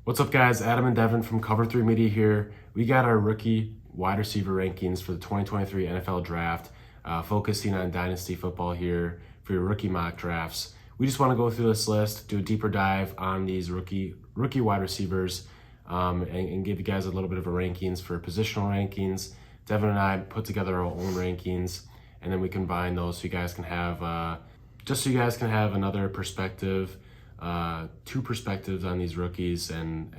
What's up, guys? Adam and Devin from Cover 3 Media here. We got our rookie wide receiver rankings for the 2023 NFL Draft, focusing on Dynasty football here for your rookie mock drafts. We just want to go through this list, do a deeper dive on these rookie wide receivers, and give you guys a little bit of a rankings for positional rankings. Devin and I put together our own rankings, and then we combine those so you guys can have, another perspective. Two perspectives on these rookies and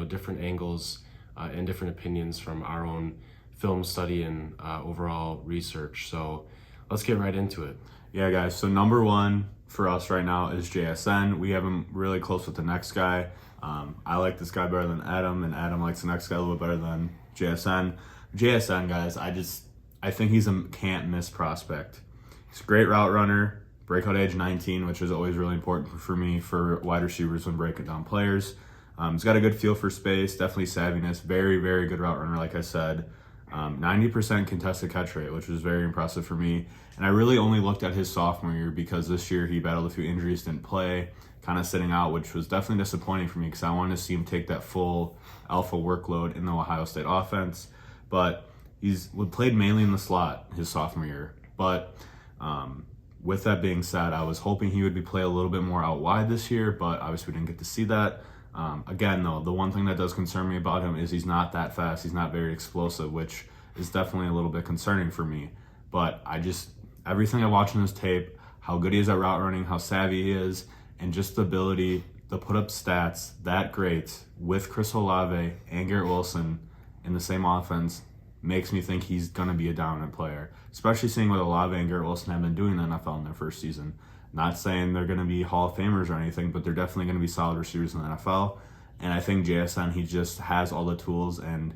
different angles and different opinions from our own film study and overall research. So let's get right into it. Yeah, guys. So number one for us right now is JSN. We have him really close with the next guy. I like this guy better than Adam, and Adam likes the next guy a little bit better than JSN. JSN, guys, I think he's a can't miss prospect. He's a great route runner. Breakout age 19, which is always really important for me for wide receivers when breaking down players. He's got a good feel for space, definitely savviness, very, very good route runner, like I said. 90% contested catch rate, which was very impressive for me. And I really only looked at his sophomore year because this year he battled a few injuries, didn't play, kind of sitting out, which was definitely disappointing for me because I wanted to see him take that full alpha workload in the Ohio State offense. But he's played mainly in the slot his sophomore year. But with that being said, I was hoping he would play a little bit more out wide this year, but obviously we didn't get to see that. Again, though, the one thing that does concern me about him is he's not that fast. He's not very explosive, which is definitely a little bit concerning for me. But everything I watch in his tape, how good he is at route running, how savvy he is, and just the ability to put up stats that great with Chris Olave and Garrett Wilson in the same offense makes me think he's going to be a dominant player, especially seeing what Olave and Garrett Wilson have been doing in the NFL in their first season. Not saying they're going to be Hall of Famers or anything, but they're definitely going to be solid receivers in the NFL. And I think JSN, he just has all the tools, and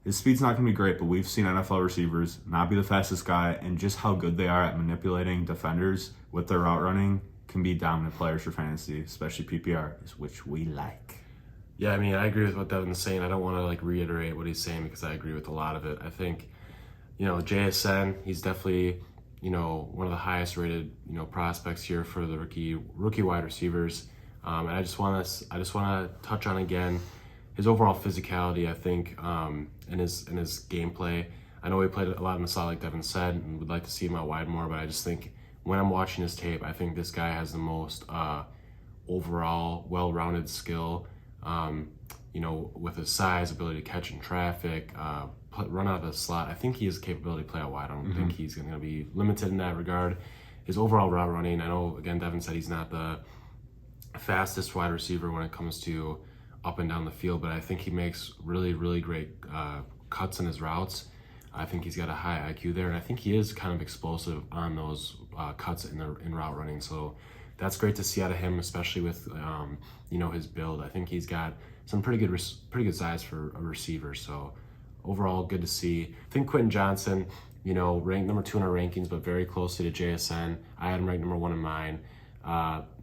his speed's not going to be great, but we've seen NFL receivers not be the fastest guy, and just how good they are at manipulating defenders with their route running can be dominant players for fantasy, especially PPR, which we like. Yeah, I mean, I agree with what Devin's saying. I don't want to reiterate what he's saying because I agree with a lot of it. I think, JSN, he's definitely, one of the highest rated, prospects here for the rookie wide receivers. And I just want to touch on again his overall physicality. I think, and his gameplay. I know he played a lot in the slot, like Devin said, and would like to see him out wide more. But I just think when I'm watching his tape, I think this guy has the most overall well-rounded skill. With his size, ability to catch in traffic, run out of the slot. I think he has the capability to play out wide. I don't think he's going to be limited in that regard. His overall route running, I know, again, Devin said he's not the fastest wide receiver when it comes to up and down the field, but I think he makes really, really great cuts in his routes. I think he's got a high IQ there, and I think he is kind of explosive on those cuts in route running. So that's great to see out of him, especially with his build. I think he's got some pretty good size for a receiver. So overall, good to see. I think Quentin Johnston, ranked number 2 in our rankings, but very closely to JSN. I had him ranked number 1 in mine.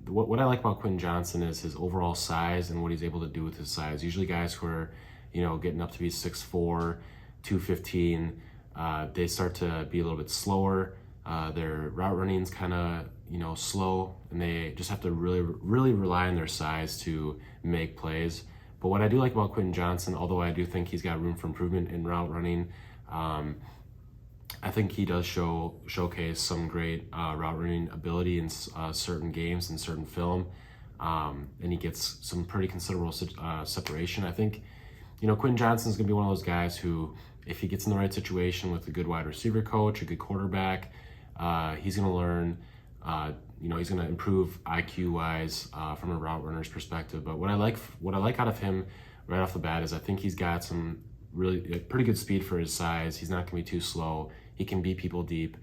What I like about Quentin Johnston is his overall size and what he's able to do with his size. Usually guys who are, getting up to be 6'4", 215, they start to be a little bit slower. Their route running's kind of, slow, and they just have to really, really rely on their size to make plays. But what I do like about Quentin Johnston, although I do think he's got room for improvement in route running, I think he does showcase some great route running ability in certain games and certain film, and he gets some pretty considerable separation. I think, Quentin Johnston's gonna be one of those guys who, if he gets in the right situation with a good wide receiver coach, a good quarterback, he's gonna learn. He's going to improve IQ-wise from a route runner's perspective. But what I like out of him right off the bat is I think he's got some really pretty good speed for his size. He's not going to be too slow. He can beat people deep.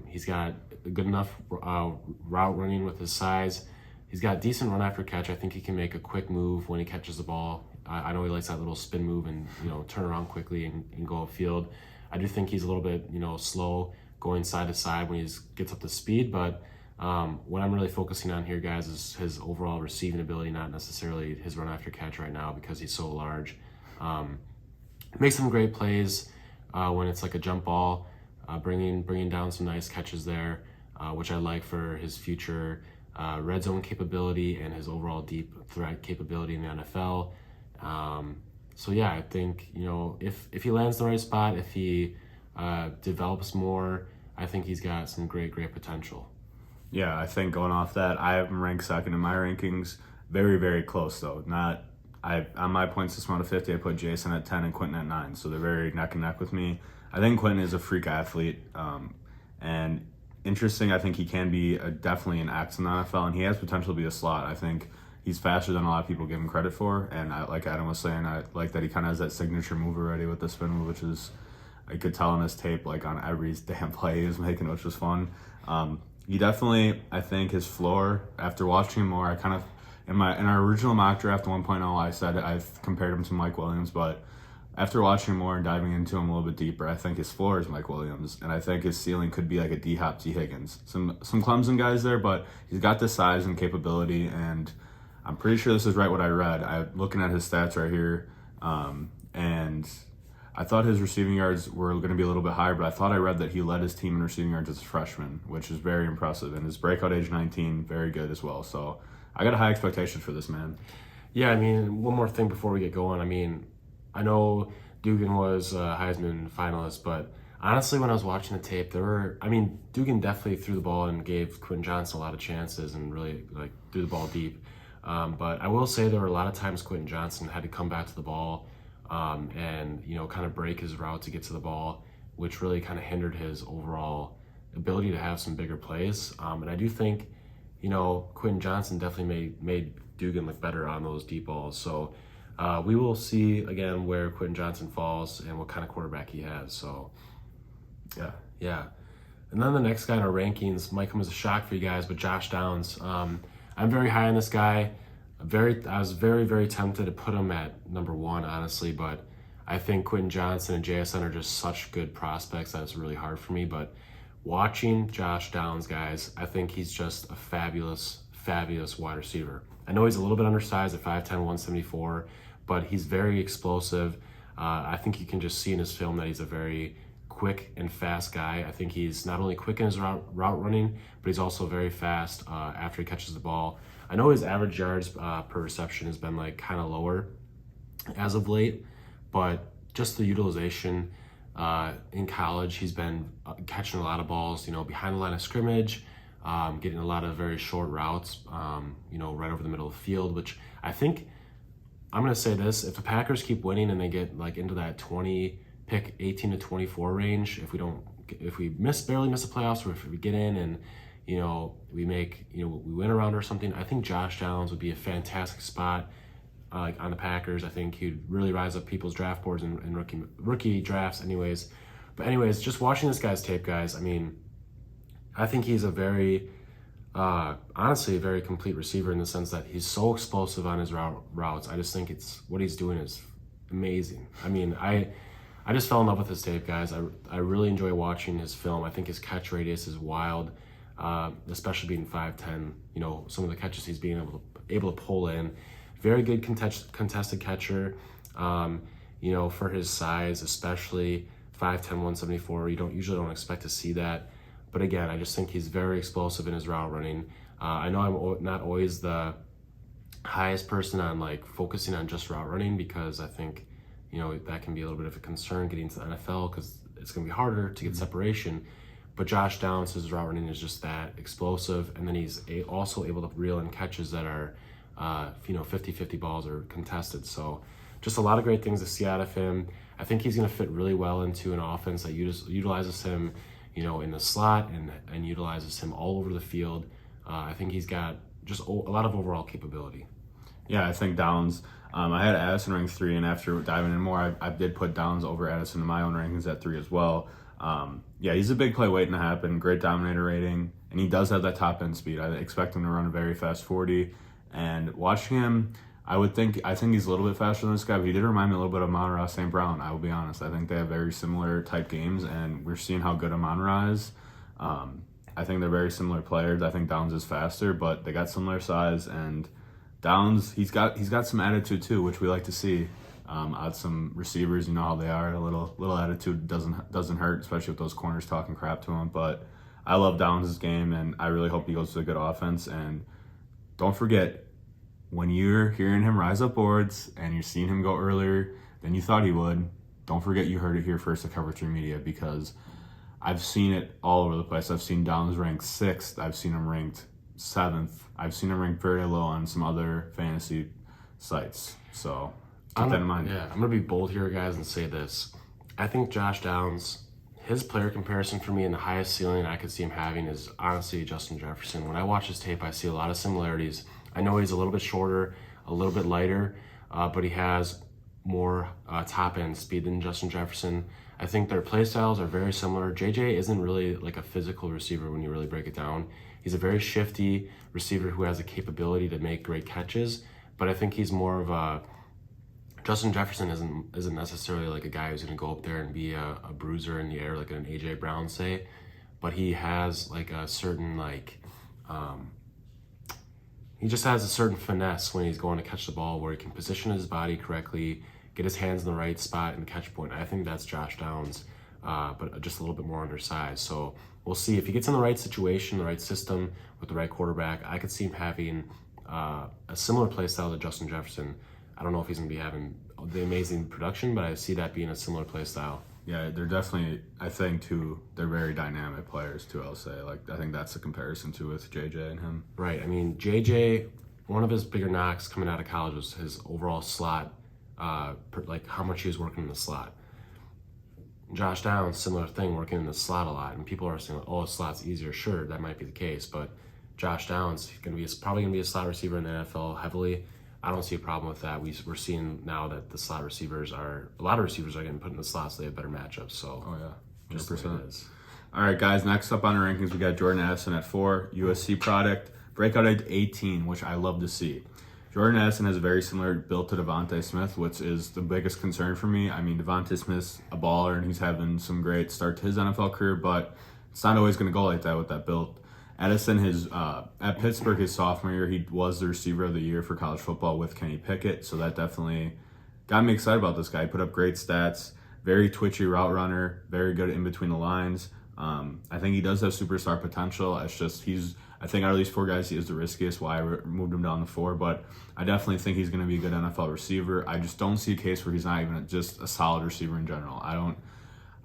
He's got good enough route running with his size. He's got decent run after catch. I think he can make a quick move when he catches the ball. I know he likes that little spin move and turn around quickly and go upfield. I do think he's a little bit slow going side to side when he gets up to speed, but what I'm really focusing on here, guys, is his overall receiving ability, not necessarily his run after catch right now because he's so large. Makes some great plays when it's like a jump ball, bringing down some nice catches there, which I like for his future red zone capability and his overall deep threat capability in the NFL. So yeah, I think, if he lands in the right spot, if he develops more, I think he's got some great potential. Yeah, I think going off that, I have him ranked second in my rankings. Very, very close though. On my point system out of 50, I put Jason at 10 and Quentin at 9, so they're very neck and neck with me. I think Quentin is a freak athlete, and interesting. I think he can be definitely an X in the NFL, and he has potential to be a slot. I think he's faster than a lot of people give him credit for, and like Adam was saying, I like that he kind of has that signature move already with the spin move, which is, I could tell on his tape, like on every damn play he was making, which was fun. He definitely, I think his floor, after watching him more, I kind of, in our original mock draft 1.0, I said I've compared him to Mike Williams, but after watching him more and diving into him a little bit deeper, I think his floor is Mike Williams, and I think his ceiling could be like a D-Hop T. Higgins. Some Clemson guys there, but he's got the size and capability, and I'm pretty sure this is right what I read. I'm looking at his stats right here, and I thought his receiving yards were going to be a little bit higher, but I thought I read that he led his team in receiving yards as a freshman, which is very impressive, and his breakout age 19, very good as well. So I got a high expectation for this man. Yeah, I mean, one more thing before we get going. I mean, I know Dugan was a Heisman finalist, but honestly, when I was watching the tape, Dugan definitely threw the ball and gave Quentin Johnston a lot of chances and really threw the ball deep. But I will say there were a lot of times Quentin Johnston had to come back to the ball and kind of break his route to get to the ball, which really kind of hindered his overall ability to have some bigger plays. And I do think, Quentin Johnston definitely made Dugan look better on those deep balls. So we will see again where Quentin Johnston falls and what kind of quarterback he has. So yeah. And then the next guy in our rankings might come as a shock for you guys, but Josh Downs. I'm very high on this guy. I was very, very tempted to put him at number 1, honestly, but I think Quentin Johnston and JSN are just such good prospects that it's really hard for me. But watching Josh Downs, guys, I think he's just a fabulous wide receiver. I know he's a little bit undersized at 5'10", 174, but he's very explosive. I think you can just see in his film that he's a very quick and fast guy. I think he's not only quick in his route running, but he's also very fast after he catches the ball. I know his average yards per reception has been kind of lower as of late, but just the utilization in college, he's been catching a lot of balls, behind the line of scrimmage, getting a lot of very short routes, right over the middle of the field, which I think, I'm going to say this, if the Packers keep winning and they get into that 18 to 24 range, if we barely miss the playoffs, or if we get in and we win a round or something, I think Josh Downs would be a fantastic spot on the Packers. I think he'd really rise up people's draft boards and rookie drafts anyways, just watching this guy's tape, guys, I mean, I think he's honestly a very complete receiver in the sense that he's so explosive on his routes. I just think what he's doing is amazing. I mean, I just fell in love with his tape, guys. I really enjoy watching his film. I think his catch radius is wild, especially being 5'10". Some of the catches he's being able to pull in. Very good contested catcher. For his size, especially 5'10", 174. You usually don't expect to see that. But again, I just think he's very explosive in his route running. I know I'm not always the highest person on focusing on just route running, because I think that can be a little bit of a concern getting to the NFL, because it's going to be harder to get separation. But Josh Downs, his route running is just that explosive, and then he's also able to reel in catches that are 50-50 balls or contested. So just a lot of great things to see out of him. I think he's going to fit really well into an offense that utilizes him in the slot and utilizes him all over the field. I think he's got just a lot of overall capability. Yeah, I think Downs, I had Addison ranked 3, and after diving in more, I did put Downs over Addison in my own rankings at 3 as well. He's a big play waiting to happen, great dominator rating, and he does have that top end speed. I expect him to run a very fast 40, and watching him, I think he's a little bit faster than this guy, but he did remind me a little bit of Amon-Ra St. Brown, I will be honest. I think they have very similar type games, and we're seeing how good Amon-Ra is. I think they're very similar players. I think Downs is faster, but they got similar size, and Downs, he's got some attitude too, which we like to see. Out some receivers, how they are. A little attitude doesn't hurt, especially with those corners talking crap to him. But I love Downs' game, and I really hope he goes to a good offense. And don't forget, when you're hearing him rise up boards and you're seeing him go earlier than you thought he would, don't forget you heard it here first at Cover 3 Media, because I've seen it all over the place. I've seen Downs ranked 6th. I've seen him ranked 7th. I've seen him ranked very low on some other fantasy sites. So keep that in mind. Yeah, I'm going to be bold here, guys, and say this. I think Josh Downs, his player comparison for me and the highest ceiling I could see him having is honestly Justin Jefferson. When I watch his tape, I see a lot of similarities. I know he's a little bit shorter, a little bit lighter, but he has more top-end speed than Justin Jefferson. I think their play styles are very similar. JJ isn't really like a physical receiver when you really break it down. He's a very shifty receiver who has the capability to make great catches, but I think he's more of a Justin Jefferson isn't necessarily like a guy who's going to go up there and be a bruiser in the air like an AJ Brown say, but he has like a certain he just has a certain finesse when he's going to catch the ball where he can position his body correctly, get his hands in the right spot and catch point. I think that's Josh Downs, but just a little bit more undersized. So we'll see if he gets in the right situation, the right system with the right quarterback. I could see him having a similar play style to Justin Jefferson. I don't know if he's going to be having the amazing production, but I see that being a similar play style. Yeah, they're definitely, I think, they're very dynamic players, too, I'll say. Like, I think that's the comparison, too, with JJ and him. Right. I mean, JJ, one of his bigger knocks coming out of college was his overall slot, like how much he was working in the slot. Josh Downs, similar thing, working in the slot a lot. And people are saying, oh, slot's easier. Sure, that might be the case, but Josh Downs probably going to be a slot receiver in the NFL heavily. I don't see a problem with that. We're seeing now that the slot receivers a lot of receivers are getting put in the slots. So they have better matchups. So, oh yeah, 100%. Just the way it is. All right, guys. Next up on our rankings, we got Jordan Addison at 4, USC product, breakout at 18, which I love to see. Jordan Addison has a very similar build to Devontae Smith, which is the biggest concern for me. I mean, Devontae Smith's a baller and he's having some great start to his NFL career, but it's not always going to go like that with that build. Addison, at Pittsburgh his sophomore year, he was the receiver of the year for college football with Kenny Pickett, so that definitely got me excited about this guy. He put up great stats, very twitchy route runner, very good in between the lines. I think he does have superstar potential. It's just I think out of these 4 guys, he is the riskiest, why I moved him down to 4, but I definitely think he's going to be a good NFL receiver. I just don't see a case where he's not even just a solid receiver in general.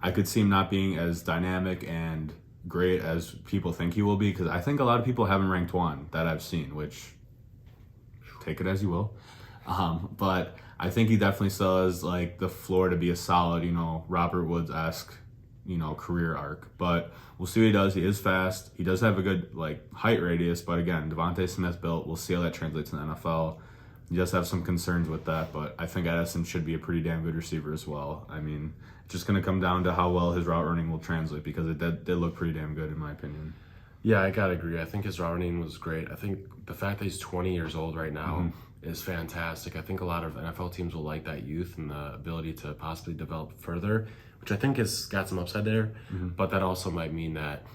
I could see him not being as dynamic and great as people think he will be, because I think a lot of people have him ranked 1 that I've seen, which take it as you will. But I think he definitely still has like the floor to be a solid, Robert Woods-esque, career arc. But we'll see what he does. He is fast. He does have a good height radius, but again, Devontae Smith built. We'll see how that translates in the NFL. He does have some concerns with that, but I think Addison should be a pretty damn good receiver as well. I mean, it's just going to come down to how well his route running will translate, because it did look pretty damn good in my opinion. Yeah, I gotta agree. I think his route running was great. I think the fact that he's 20 years old right now is fantastic. I think a lot of NFL teams will like that youth and the ability to possibly develop further, which I think has got some upside there. But that also might mean that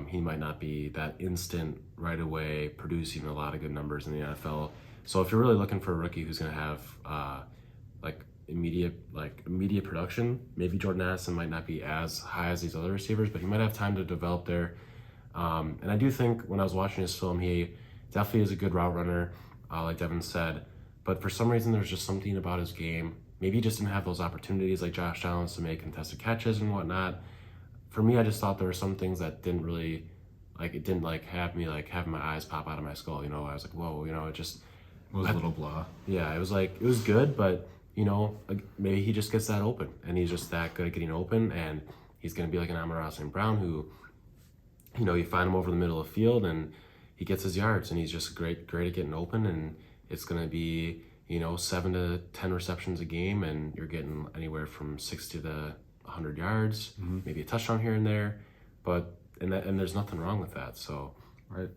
he might not be that instant right away producing a lot of good numbers in the NFL. So if you're really looking for a rookie who's going to have immediate production, maybe Jordan Addison might not be as high as these other receivers, but he might have time to develop there. And I do think when I was watching his film, he definitely is a good route runner, like Devin said. But for some reason, there's just something about his game. Maybe he just didn't have those opportunities like Josh Downs to make contested catches and whatnot. For me, I just thought there were some things that didn't really, have me having my eyes pop out of my skull. I was like, whoa, it just was a little blah. Yeah, it was good, but maybe he just gets that open, and he's just that good at getting open, and he's going to be like an Amon-Ra St. Brown who, you find him over the middle of the field, and he gets his yards, and he's just great at getting open, and it's going to be, 7 to 10 receptions a game, and you're getting anywhere from 60 to 100 yards, maybe a touchdown here and there, and there's nothing wrong with that, so. Right.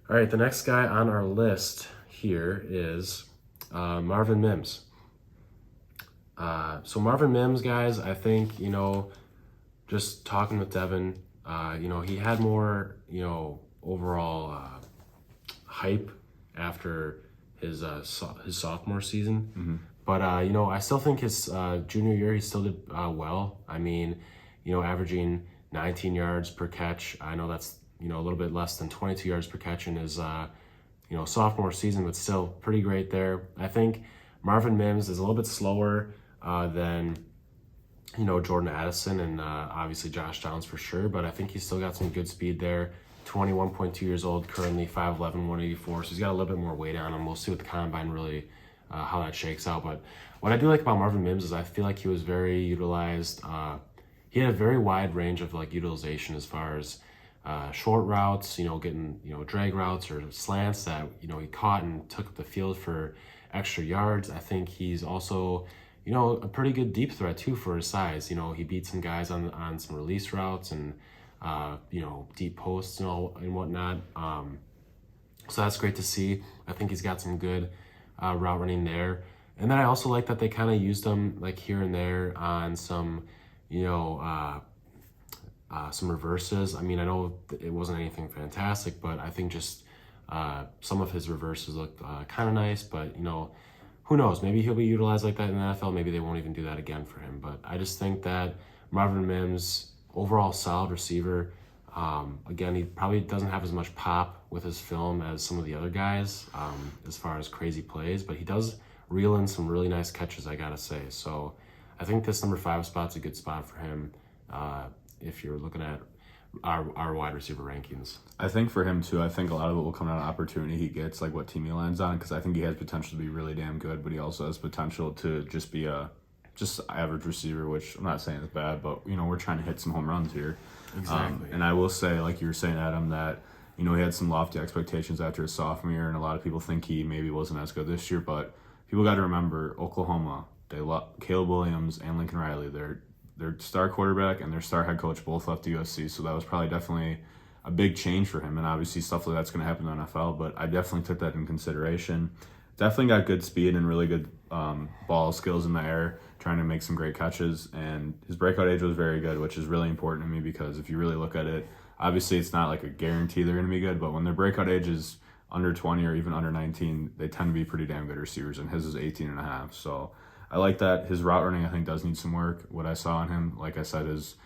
All right, the next guy on our list here is Marvin Mims. So Marvin Mims, guys, I think, just talking with Devin, he had more, overall hype after his sophomore season. But, I still think his junior year, he still did well. I mean, averaging 19 yards per catch. I know that's, a little bit less than 22 yards per catch in his, sophomore season, but still pretty great there. I think Marvin Mims is a little bit slower than, Jordan Addison and obviously Josh Downs for sure, but I think he's still got some good speed there. 21.2 years old, currently 5'11", 184, so he's got a little bit more weight on him. We'll see with the combine really how that shakes out. But what I do like about Marvin Mims is I feel like he was very utilized. He had a very wide range of utilization as far as short routes, getting, drag routes or slants that, he caught and took the field for extra yards. I think he's also, a pretty good deep threat too for his size. He beat some guys on some release routes and, deep posts and whatnot. So that's great to see. I think he's got some good route running there. And then I also like that they kind of used him here and there on some, some reverses. I mean, I know it wasn't anything fantastic, but I think just some of his reverses looked kind of nice. But, who knows? Maybe he'll be utilized like that in the NFL. Maybe they won't even do that again for him. But I just think that Marvin Mims, overall solid receiver. Again, he probably doesn't have as much pop with his film as some of the other guys as far as crazy plays, but he does reel in some really nice catches, I gotta say. So I think this number 5 spot's a good spot for him if you're looking at our wide receiver rankings. I think for him too, I think a lot of it will come down to opportunity he gets, like what team he lands on, because I think he has potential to be really damn good, but he also has potential to just be a average receiver, which I'm not saying is bad, but we're trying to hit some home runs here. Exactly. And I will say, like you were saying, Adam, that he had some lofty expectations after his sophomore year, and a lot of people think he maybe wasn't as good this year, but people got to remember Oklahoma, Caleb Williams and Lincoln Riley, their star quarterback and their star head coach both left the USC, so that was probably definitely a big change for him, and obviously stuff like that's going to happen in the NFL, but I definitely took that in consideration. Definitely got good speed and really good ball skills in the air, trying to make some great catches, and his breakout age was very good, which is really important to me because if you really look at it, obviously it's not like a guarantee they're going to be good, but when their breakout age is under 20 or even under 19, they tend to be pretty damn good receivers, and his is 18 and a half. So I like that. His route running, I think, does need some work. What I saw on him, like I said, is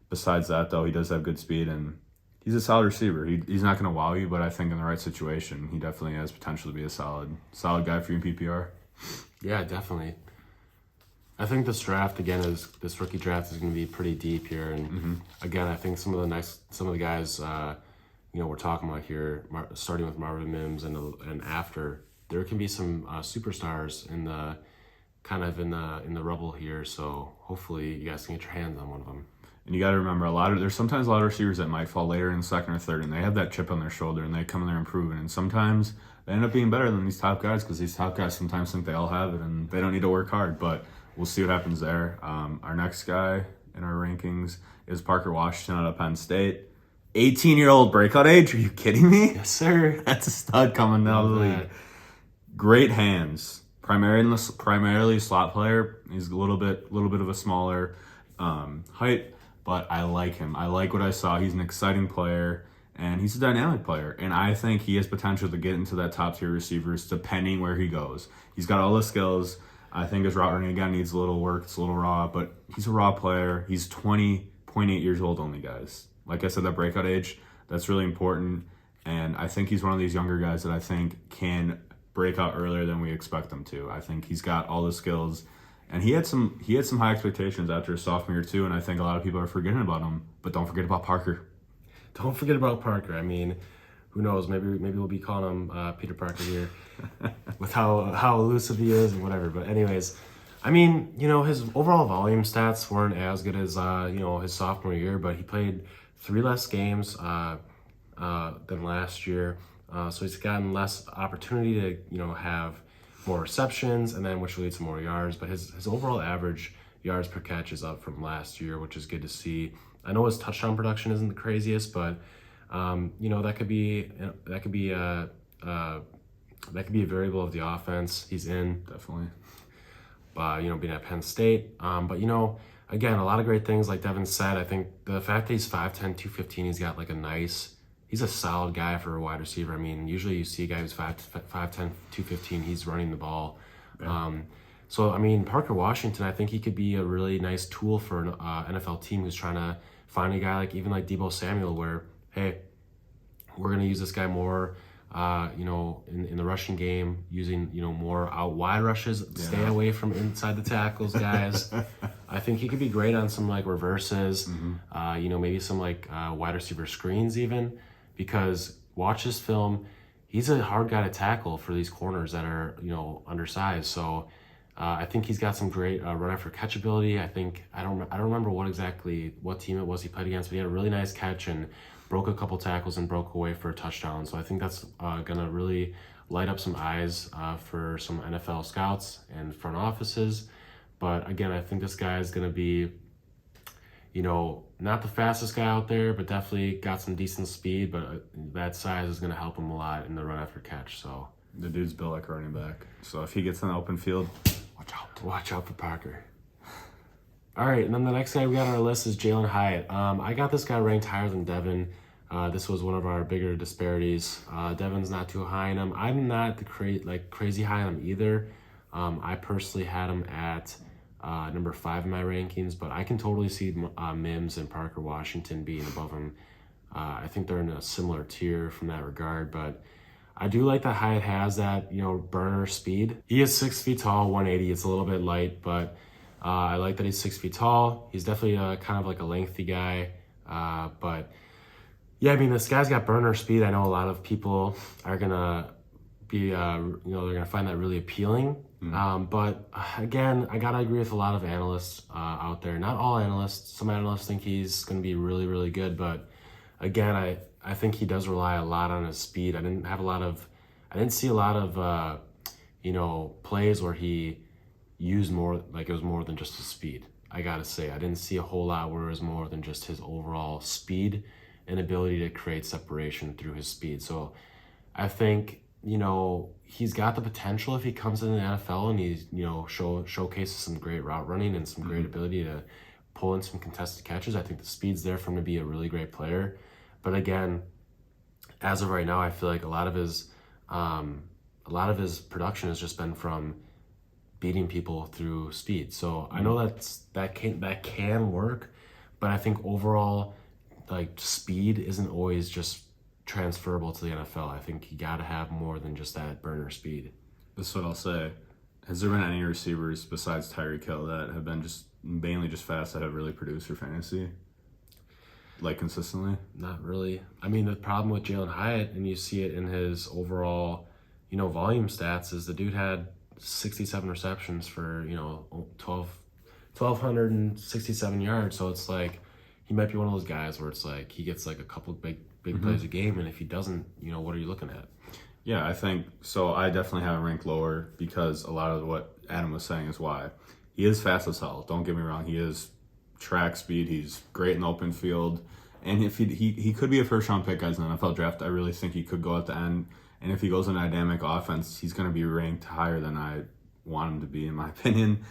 besides that, though, he does have good speed, and he's a solid receiver. He's not going to wow you, but I think in the right situation, he definitely has potential to be a solid guy for you in PPR. Yeah, definitely. I think this rookie draft is going to be pretty deep here, and again, I think some of the guys, we're talking about here, starting with Marvin Mims and after, there can be some superstars in the rubble here. So hopefully you guys can get your hands on one of them. And you got to remember, there's sometimes a lot of receivers that might fall later in the second or third, and they have that chip on their shoulder, and they come in there improving. And sometimes they end up being better than these top guys because these top guys sometimes think they all have it, and they don't need to work hard. But we'll see what happens there. Our next guy in our rankings is Parker Washington out of Penn State. 18-year-old breakout age? Are you kidding me? Yes, sir. That's a stud coming down the league. Great hands. Primarily slot player. He's a little bit of a smaller height, but I like him. I like what I saw. He's an exciting player, and he's a dynamic player. And I think he has potential to get into that top-tier receivers depending where he goes. He's got all the skills. I think his route running, again, needs a little work. It's a little raw, but he's a raw player. He's 20.8 years old only, guys. Like I said, that breakout age, that's really important. And I think he's one of these younger guys that I think can break out earlier than we expect him to. I think he's got all the skills. And he had some high expectations after his sophomore year too, and I think a lot of people are forgetting about him. But don't forget about Parker. Don't forget about Parker. I mean, who knows? Maybe we'll be calling him Peter Parker here with how elusive he is and whatever. But anyways, I mean, his overall volume stats weren't as good as his sophomore year, but he played 3 less games than last year, so he's gotten less opportunity to have more receptions, and then which leads to more yards. But his overall average yards per catch is up from last year, which is good to see. I know his touchdown production isn't the craziest, but that could be a variable of the offense he's in. Definitely. Being at Penn State. But again, a lot of great things like Devin said. I think the fact that he's 5'10", 215, he's a solid guy for a wide receiver. I mean, usually you see a guy who's 5'10", 215, he's running the ball. Yeah. So, I mean, Parker Washington, I think he could be a really nice tool for an NFL team who's trying to find a guy like even like Deebo Samuel where, hey, we're going to use this guy more, in the rushing game, using, more out wide rushes, stay away from inside the tackles, guys. I think he could be great on some like reverses, maybe some like wide receiver screens even, because watch this film. He's a hard guy to tackle for these corners that are, undersized. So I think he's got some great run after catch ability. I don't remember what team it was he played against, but he had a really nice catch and broke a couple tackles and broke away for a touchdown. So I think that's gonna really light up some eyes for some NFL scouts and front offices. But again, I think this guy is gonna be, not the fastest guy out there, but definitely got some decent speed. But that size is gonna help him a lot in the run after catch. So the dude's built like a running back. So if he gets in the open field, watch out for Parker. All right, and then the next guy we got on our list is Jalin Hyatt. I got this guy ranked higher than Devin. This was one of our bigger disparities. Devin's not too high on him. I'm not crazy high on him either. I personally had him at number 5 in my rankings, but I can totally see Mims and Parker Washington being above him. I think they're in a similar tier from that regard, but I do like that Hyatt has that, burner speed. He is 6 feet tall, 180. It's a little bit light, but I like that he's 6 feet tall. He's definitely kind of like a lengthy guy. But yeah, I mean, this guy's got burner speed. I know a lot of people are going to be, they're going to find that really appealing. But again, I got to agree with a lot of analysts out there. Not all analysts. Some analysts think he's going to be really, really good. But again, I think he does rely a lot on his speed. I didn't see a lot of, plays where he used more, like it was more than just his speed. I gotta say, I didn't see a whole lot where it was more than just his overall speed and ability to create separation through his speed. So I think, he's got the potential if he comes in the NFL and he's, showcases some great route running and some great ability to pull in some contested catches. I think the speed's there for him to be a really great player. But again, as of right now, I feel like a lot of his production has just been from beating people through speed. So I know that can work, but I think overall, like, speed isn't always just transferable to the NFL. I think you got to have more than just that burner speed. This is what I'll say. Has there been any receivers besides Tyreek Hill that have been just mainly just fast that have really produced for fantasy? Like consistently? Not really. I mean, the problem with Jalin Hyatt, and you see it in his overall, volume stats, is the dude had 67 receptions for, 1,267 yards. So it's like he might be one of those guys where it's like he gets like a couple big plays a game, and if he doesn't, what are you looking at? Yeah, I think so. I definitely have him ranked lower because a lot of what Adam was saying is why. He is fast as hell. Don't get me wrong. He is track speed. He's great in the open field. And if he could be a first-round pick, guys, in the NFL draft, I really think he could go at the end. And if he goes in a dynamic offense, he's going to be ranked higher than I want him to be, in my opinion.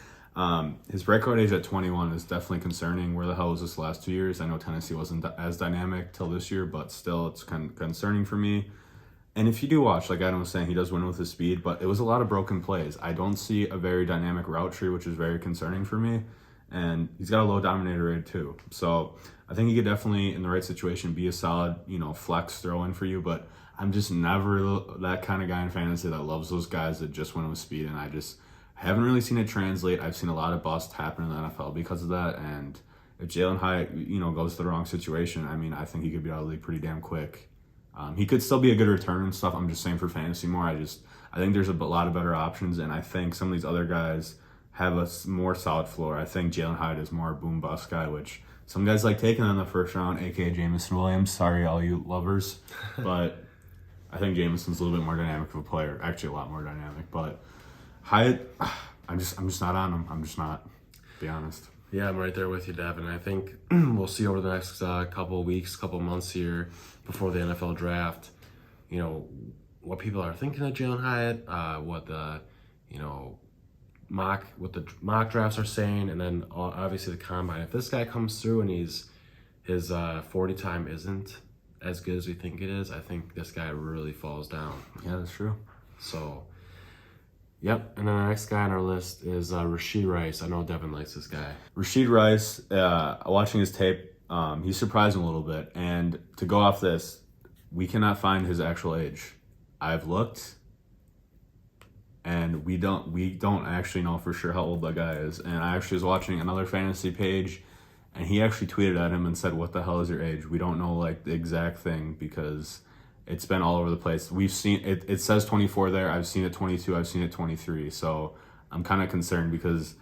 His breakout age at 21 is definitely concerning. Where the hell was this last 2 years? I know Tennessee wasn't as dynamic till this year, but still, it's kind of concerning for me. And if you do watch, like Adam was saying, he does win with his speed, but it was a lot of broken plays. I don't see a very dynamic route tree, which is very concerning for me. And he's got a low dominator rate too. So I think he could definitely, in the right situation, be a solid, flex throw in for you. But I'm just never that kind of guy in fantasy that loves those guys that just win with speed. And I just haven't really seen it translate. I've seen a lot of busts happen in the NFL because of that. And if Jalin Hyatt, goes to the wrong situation, I mean, I think he could be out of the league pretty damn quick. He could still be a good return and stuff. I'm just saying for fantasy more, I think there's a lot of better options. And I think some of these other guys have a more solid floor. I think Jalin Hyatt is more a boom bust guy, which some guys like taking in the first round, aka Jameson Williams. Sorry, all you lovers, but I think Jameson's a little bit more dynamic of a player. Actually, a lot more dynamic. But Hyatt, I'm just not on him. I'm just not. To be honest. Yeah, I'm right there with you, Devin. I think we'll see over the next couple of weeks, couple of months here before the NFL draft, what people are thinking of Jalin Hyatt, what the mock drafts are saying, and then obviously the combine. If this guy comes through and his 40 time isn't as good as we think it is, I think this guy really falls down. Yeah, that's true. So, yep. And then the next guy on our list is Rashee Rice. I know Devin likes this guy. Rashee Rice, watching his tape, He's surprising a little bit. And to go off this, we cannot find his actual age. I've looked, and we don't actually know for sure how old that guy is. And I actually was watching another fantasy page, and he actually tweeted at him and said, "What the hell is your age?" We don't know like the exact thing because it's been all over the place. We've seen it. It says 24 there. I've seen it 22. I've seen it 23. So I'm kind of concerned because,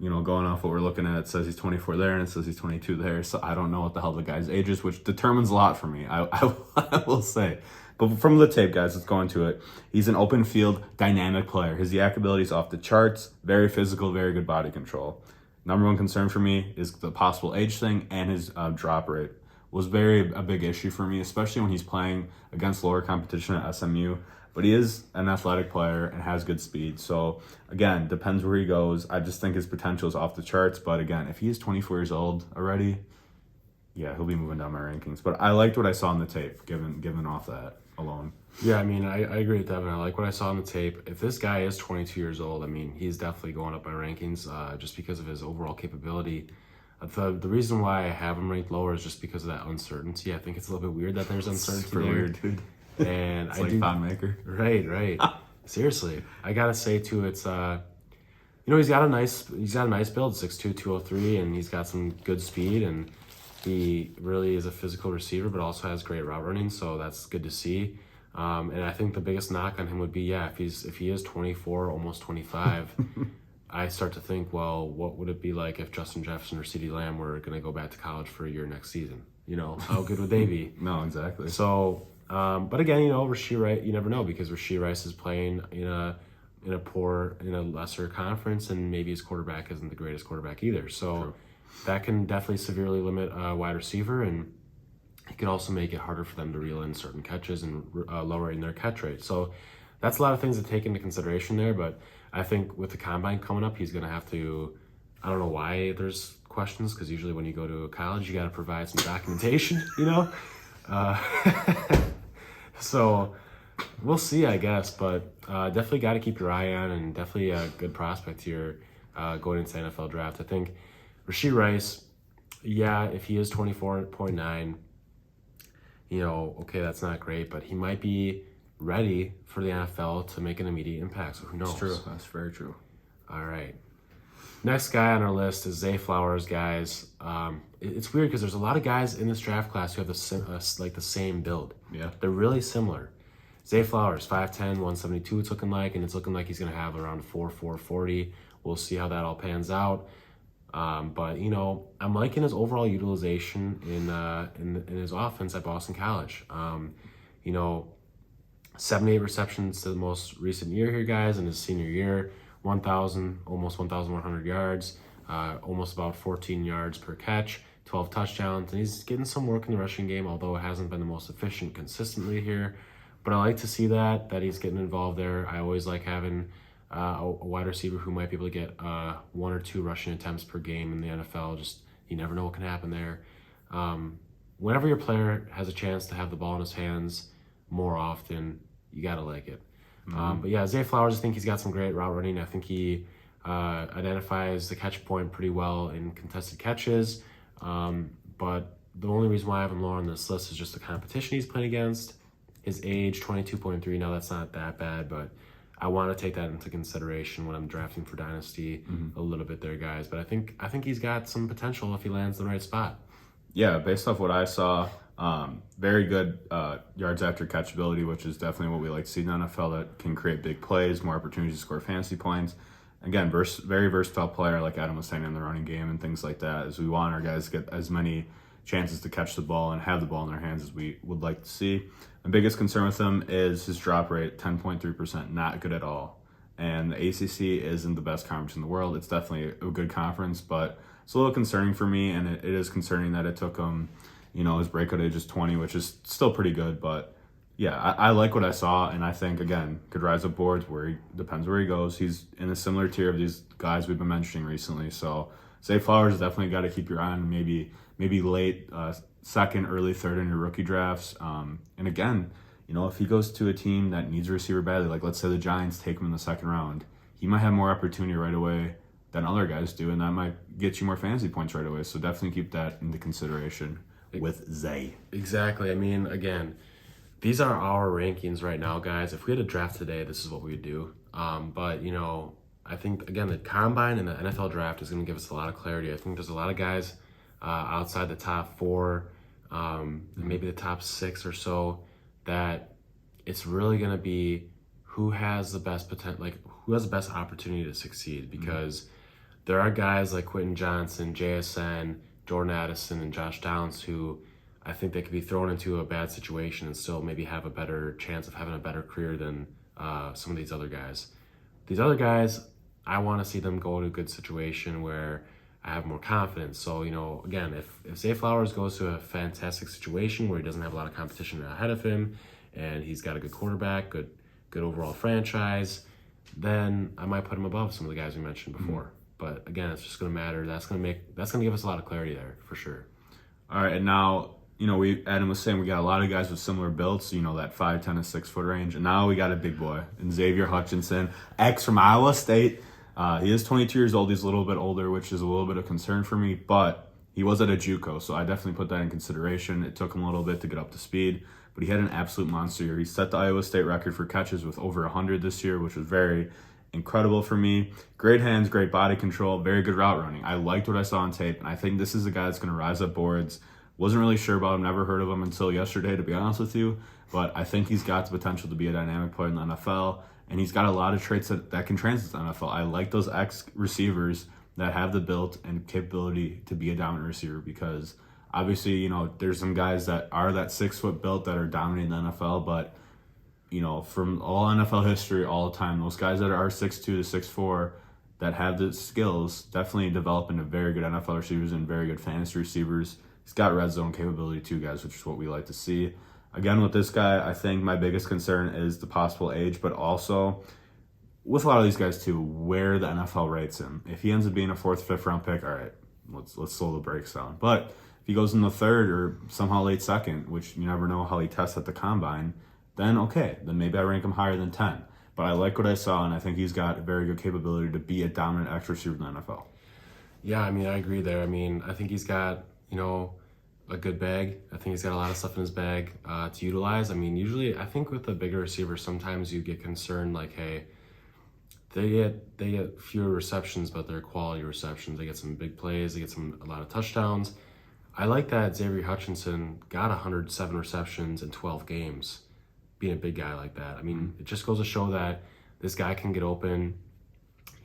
going off what we're looking at, it says he's 24 there and it says he's 22 there. So I don't know what the hell the guy's age is, which determines a lot for me. I will say. But from the tape, guys, let's go into it. He's an open field, dynamic player. His yak ability is off the charts. Very physical, very good body control. Number one concern for me is the possible age thing, and his drop rate was a big issue for me, especially when he's playing against lower competition at SMU. But he is an athletic player and has good speed. So, again, depends where he goes. I just think his potential is off the charts. But, again, if he is 24 years old already, yeah, he'll be moving down my rankings. But I liked what I saw in the tape, given off that alone. Yeah, I mean, I agree with Devin. I like what I saw on the tape. If this guy is 22 years old, I mean, he's definitely going up my rankings just because of his overall capability. The reason why I have him ranked lower is just because of that uncertainty. I think it's a little bit weird that there's uncertainty Super there. weird, dude. And It's like Thon Maker. Right. Seriously, I gotta say too, it's he's got a nice build, 6'2", 203, and he's got some good speed, and he really is a physical receiver, but also has great route running, so that's good to see. And I think the biggest knock on him would be, if he is 24, almost 25, I start to think, well, what would it be like if Justin Jefferson or CeeDee Lamb were going to go back to college for a year next season? How good would they be? No, exactly. So, but again, Rashee Rice, you never know, because Rashee Rice is playing in a lesser conference, and maybe his quarterback isn't the greatest quarterback either. So True. That can definitely severely limit a wide receiver, and it can also make it harder for them to reel in certain catches and lowering their catch rate. So that's a lot of things to take into consideration there. But I think with the combine coming up, he's going to have to, I don't know why there's questions, because usually when you go to college, you got to provide some documentation, So we'll see, I guess. But definitely got to keep your eye on, and definitely a good prospect here going into the NFL draft. I think Rashee Rice, if he is 24.9, okay, that's not great, but he might be ready for the NFL to make an immediate impact, so who knows? That's true. That's very true. All right. Next guy on our list is Zay Flowers, guys. It's weird because there's a lot of guys in this draft class who have the same build. Yeah. They're really similar. Zay Flowers, 5'10", 172 it's looking like, and it's looking like he's going to have around 4.40. We'll see how that all pans out. But I'm liking his overall utilization in his offense at Boston College. 78 receptions to the most recent year here, guys, in his senior year, almost 1,100 yards, almost about 14 yards per catch, 12 touchdowns, and he's getting some work in the rushing game, although it hasn't been the most efficient consistently here. But I like to see that he's getting involved there. I always like having a wide receiver who might be able to get 1 or 2 rushing attempts per game in the NFL. Just, you never know what can happen there. Whenever your player has a chance to have the ball in his hands more often, you gotta like it. Mm-hmm. But yeah, Zay Flowers, I think he's got some great route running. I think he identifies the catch point pretty well in contested catches. But the only reason why I have him lower on this list is just the competition he's playing against. His age, 22.3. Now that's not that bad, but I want to take that into consideration when I'm drafting for Dynasty a little bit there, guys. But I think he's got some potential if he lands in the right spot. Yeah, based off what I saw, very good yards after catch ability, which is definitely what we like to see in the NFL, that can create big plays, more opportunities to score fantasy points. Again, very versatile player, like Adam was saying, in the running game and things like that, as we want our guys to get as many chances to catch the ball and have the ball in their hands as we would like to see. My biggest concern with him is his drop rate, 10.3%, not good at all. And the ACC isn't the best conference in the world. It's definitely a good conference, but it's a little concerning for me, and it is concerning that it took him, his breakout age is 20, which is still pretty good, but yeah, I like what I saw, and I think, again, could rise up boards depends where he goes. He's in a similar tier of these guys we've been mentioning recently, so Zay Flowers definitely got to keep your eye on, maybe late second, early third in your rookie drafts. And again, if he goes to a team that needs a receiver badly, like let's say the Giants take him in the second round, he might have more opportunity right away than other guys do, and that might get you more fantasy points right away. So definitely keep that into consideration with Zay. Exactly. I mean, again, these are our rankings right now, guys. If we had a draft today, this is what we would do. But, you know, I think, again, the combine and the NFL draft is going to give us a lot of clarity. I think there's a lot of guys outside the top 4, maybe the top 6 or so, that it's really going to be who has the best potential, like who has the best opportunity to succeed. Because there are guys like Quentin Johnston, JSN, Jordan Addison, and Josh Downs who I think they could be thrown into a bad situation and still maybe have a better chance of having a better career than some of these other guys. These other guys, I want to see them go to a good situation where I have more confidence. So, you know, again, if Zay Flowers goes to a fantastic situation where he doesn't have a lot of competition ahead of him and he's got a good quarterback, good overall franchise, then I might put him above some of the guys we mentioned before. But again, it's just going to matter. That's going to give us a lot of clarity there for sure. All right, and now, you know, Adam was saying we got a lot of guys with similar builds, you know, that 5'10" to 6 foot range, and now we got a big boy in Xavier Hutchinson, ex from Iowa State. He is 22 years old. He's a little bit older, which is a little bit of concern for me, but he was at a JUCO, so I definitely put that in consideration. It took him a little bit to get up to speed, but he had an absolute monster year. He set the Iowa State record for catches with over 100 this year, which was very incredible for me. Great hands, great body control, very good route running. I liked what I saw on tape, and I think this is a guy that's going to rise up boards. Wasn't really sure about him, never heard of him until yesterday, to be honest with you, but I think he's got the potential to be a dynamic player in the NFL, and he's got a lot of traits that can translate to the NFL. I like those ex-receivers that have the build and capability to be a dominant receiver, because obviously, you know, there's some guys that are that 6 foot built that are dominating the NFL, but you know, from all NFL history, all the time, those guys that are 6'2" to 6'4" that have the skills definitely develop into very good NFL receivers and very good fantasy receivers. He's got red zone capability too, guys, which is what we like to see. Again, with this guy, I think my biggest concern is the possible age, but also with a lot of these guys too, where the NFL rates him. If he ends up being a 4th, 5th round pick, all right, let's slow the brakes down. But if he goes in the 3rd or somehow late 2nd, which you never know how he tests at the combine, then okay, then maybe I rank him higher than 10. But I like what I saw, and I think he's got a very good capability to be a dominant X receiver in the NFL. Yeah, I mean, I agree there. I mean, I think he's got, you know, a good bag. I think he's got a lot of stuff in his bag to utilize. I mean, usually, I think with the bigger receivers, sometimes you get concerned like, hey, they get fewer receptions, but they're quality receptions. They get some big plays. They get a lot of touchdowns. I like that Xavier Hutchinson got 107 receptions in 12 games. Being a big guy like that. I mean, it just goes to show that this guy can get open,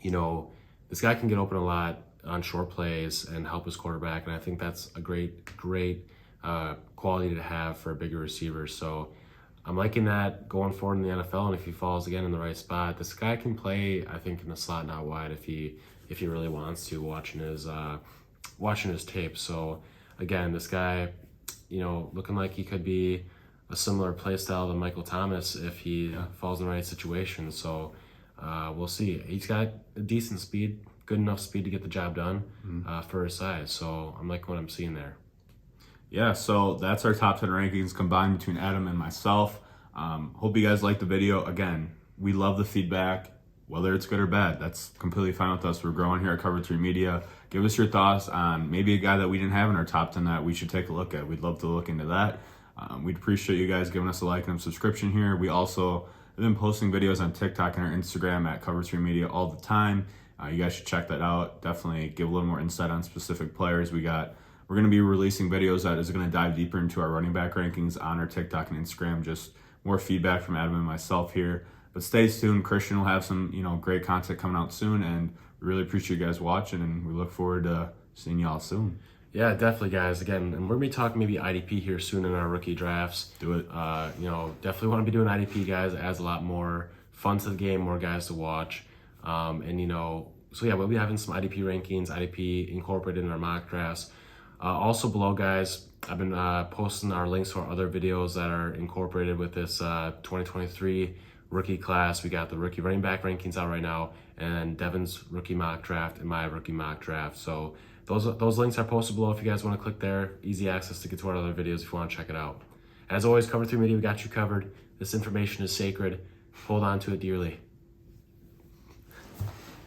you know, this guy can get open a lot on short plays and help his quarterback. And I think that's a great quality to have for a bigger receiver. So I'm liking that going forward in the NFL. And if he falls again in the right spot, this guy can play, I think, in the slot, not wide, if he really wants to, watching his tape. So again, this guy, you know, looking like he could be a similar play style to Michael Thomas if he falls in the right situation. So we'll see. He's got a decent speed, good enough speed to get the job done for his size. So I'm liking what I'm seeing there. Yeah, so that's our top 10 rankings combined between Adam and myself. Hope you guys liked the video. Again, we love the feedback, whether it's good or bad. That's completely fine with us. We're growing here at Cover 3 Media. Give us your thoughts on maybe a guy that we didn't have in our top 10 that we should take a look at. We'd love to look into that. We'd appreciate you guys giving us a like and a subscription here. We also have been posting videos on TikTok and our Instagram at Cover 3 Media all the time. You guys should check that out. Definitely give a little more insight on specific players. We're going to be releasing videos that is going to dive deeper into our running back rankings on our TikTok and Instagram. Just more feedback from Adam and myself here. But stay tuned. Christian will have some, great content coming out soon, and we really appreciate you guys watching, and we look forward to seeing y'all soon. Yeah, definitely, guys. Again, and we're going to be talking maybe IDP here soon in our rookie drafts. Do it. Definitely want to be doing IDP, guys. It adds a lot more fun to the game, more guys to watch. So yeah, we'll be having some IDP rankings, IDP incorporated in our mock drafts. Also below, guys, I've been posting our links to our other videos that are incorporated with this 2023 rookie class. We got the rookie running back rankings out right now, and Devin's rookie mock draft and my rookie mock draft. So those links are posted below if you guys want to click there. Easy access to get to our other videos if you want to check it out. As always, Cover 3 Media, we got you covered. This information is sacred. Hold on to it dearly.